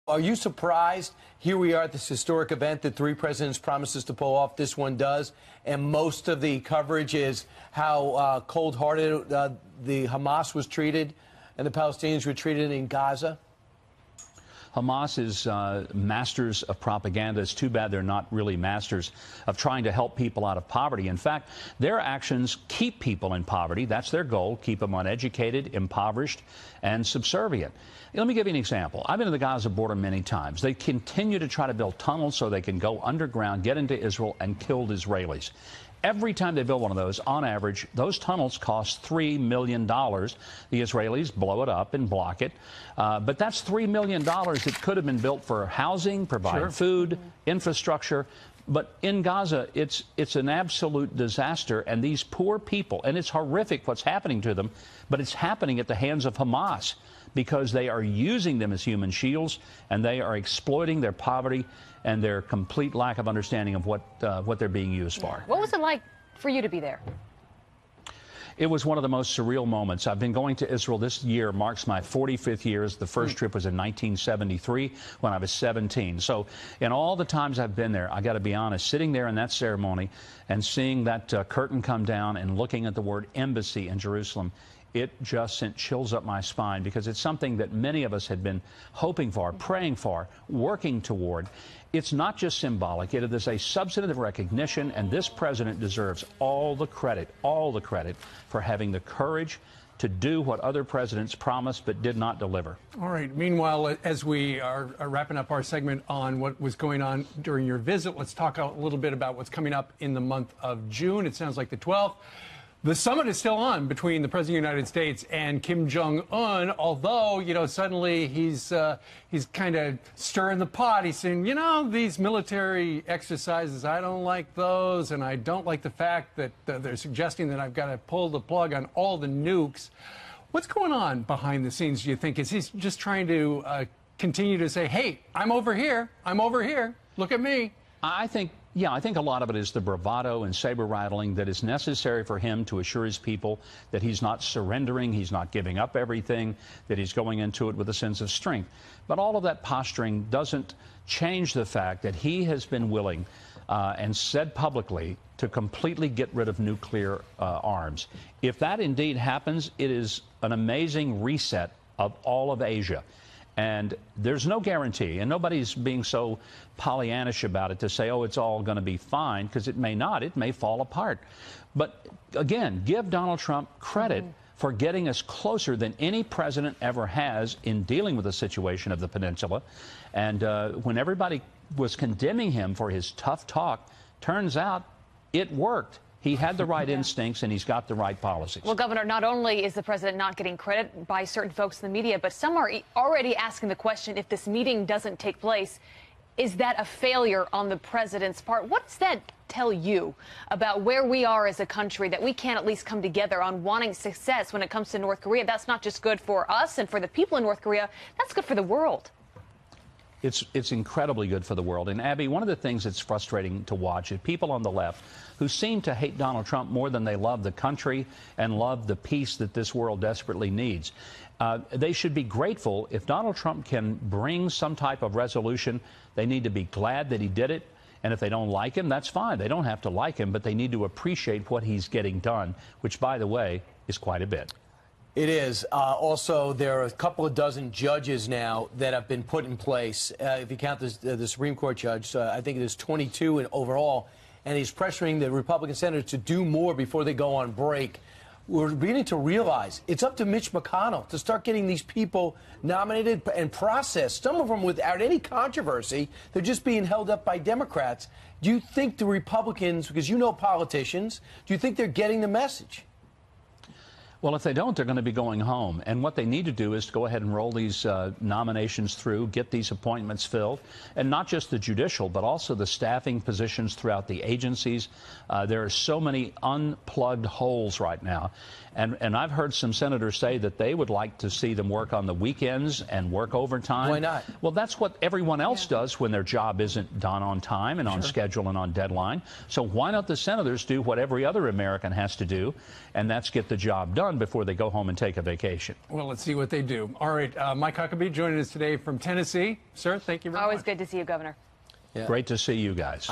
Are you surprised? Here we are at this historic event that three presidents promises to pull off. This one does. And most of the coverage is how cold-hearted the Hamas was treated and the Palestinians were treated in Gaza. Hamas is masters of propaganda. It's too bad they're not really masters of trying to help people out of poverty. In fact, their actions keep people in poverty. That's their goal, keep them uneducated, impoverished, and subservient. Let me give you an example. I've been to the Gaza border many times. They continue to try to build tunnels so they can go underground, get into Israel, and kill Israelis. Every time they build one of those, on average, those tunnels cost $3 million. The Israelis blow it up and block it. But that's $3 million that could have been built for housing, provide food, infrastructure. But in Gaza, it's an absolute disaster. And these poor people, and it's horrific what's happening to them, but it's happening at the hands of Hamas because they are using them as human shields, and they are exploiting their poverty and their complete lack of understanding of what they're being used for. What was it like for you to be there? It was one of the most surreal moments. I've been going to Israel this year, marks my 45th year. The first trip was in 1973 when I was 17. So in all the times I've been there, I got to be honest, sitting there in that ceremony and seeing that curtain come down and looking at the word embassy in Jerusalem, it just sent chills up my spine because it's something that many of us had been hoping for, praying for, working toward. It's not just symbolic. It is a substantive recognition, and this president deserves all the credit for having the courage to do what other presidents promised but did not deliver. All right. Meanwhile, as we are wrapping up our segment on what was going on during your visit, let's talk a little bit about what's coming up in the month of June. It sounds like the 12th. The summit is still on between the President of the United States and Kim Jong-un, although, you know, suddenly he's kind of stirring the pot. He's saying, you know, these military exercises, I don't like those, and I don't like the fact that they're suggesting that I've got to pull the plug on all the nukes. What's going on behind the scenes, do you think? Is he just trying to continue to say, hey, I'm over here, look at me? I think a lot of it is the bravado and saber rattling that is necessary for him to assure his people that he's not surrendering, he's not giving up everything, that he's going into it with a sense of strength. But all of that posturing doesn't change the fact that he has been willing and said publicly to completely get rid of nuclear arms. If that indeed happens, it is an amazing reset of all of Asia. And there's no guarantee, and nobody's being so Pollyannish about it to say, oh, it's all going to be fine, because it may not. It may fall apart. But again, give Donald Trump credit for getting us closer than any president ever has in dealing with the situation of the peninsula. And when everybody was condemning him for his tough talk, turns out it worked. He had the right instincts, and he's got the right policies. Well, Governor, not only is the president not getting credit by certain folks in the media, but some are already asking the question, if this meeting doesn't take place, is that a failure on the president's part? What does that tell you about where we are as a country, that we can't at least come together on wanting success when it comes to North Korea? That's not just good for us and for the people in North Korea. That's good for the world. It's incredibly good for the world. And, Abby, one of the things that's frustrating to watch is people on the left who seem to hate Donald Trump more than they love the country and love the peace that this world desperately needs. They should be grateful if Donald Trump can bring some type of resolution. They need to be glad that he did it. And if they don't like him, that's fine. They don't have to like him, but they need to appreciate what he's getting done, which, by the way, is quite a bit. It is. Also, there are a couple of dozen judges now that have been put in place. If you count the Supreme Court judge, I think it is 22 in overall. And he's pressuring the Republican senators to do more before they go on break. We're beginning to realize it's up to Mitch McConnell to start getting these people nominated and processed, some of them without any controversy. They're just being held up by Democrats. Do you think the Republicans, because you know politicians, do you think they're getting the message? Well, if they don't, they're going to be going home. And what they need to do is to go ahead and roll these nominations through, get these appointments filled, and not just the judicial, but also the staffing positions throughout the agencies. There are so many unplugged holes right now. And I've heard some senators say that they would like to see them work on the weekends and work overtime. Why not? Well, that's what everyone else does when their job isn't done on time and on schedule and on deadline. So why not the senators do what every other American has to do, and that's get the job done? done before they go home and take a vacation. Well, let's see what they do. All right, Mike Huckabee joining us today from Tennessee. Sir, thank you very much. Always good to see you, Governor. Great to see you guys.